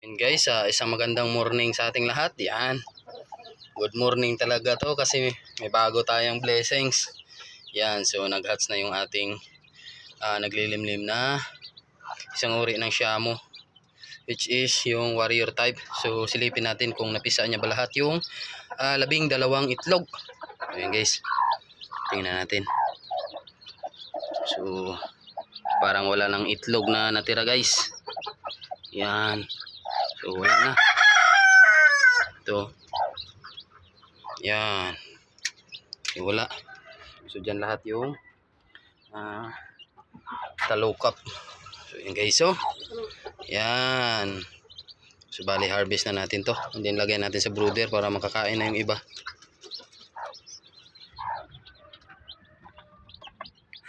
And guys, isang magandang morning sa ating lahat. Yan. Good morning talaga to kasi may bago tayong blessings. Yan, so nag-hatch na yung ating naglilimlim na isang uri ng Shamu, which is yung warrior type. So silipin natin kung napisa niya ba lahat yung 12 itlog. Ayan guys, tingnan natin. So parang wala nang itlog na natira guys. Yan. So wala na. Ito. Yan. So, wala. So dyan lahat yung talukap. So yan guys, so yan. So bali harvest na natin to. And then lagyan natin sa brooder para makakain na yung iba.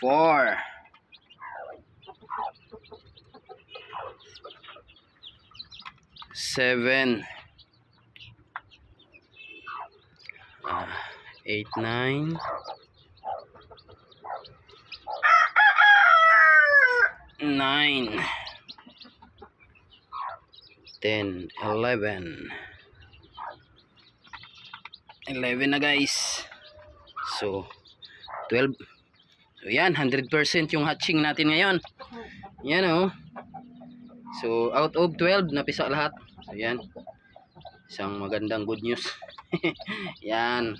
4 7 8 9 9 10 11 na guys. So 12. So yan, 100% yung hatching natin ngayon. Yan oh. So out of 12 napisa lahat. So yan, isang magandang good news. Yan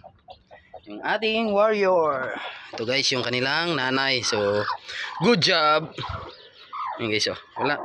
yung ating warrior. Ito guys yung kanilang nanay. So good job. Yan guys, oh, wala.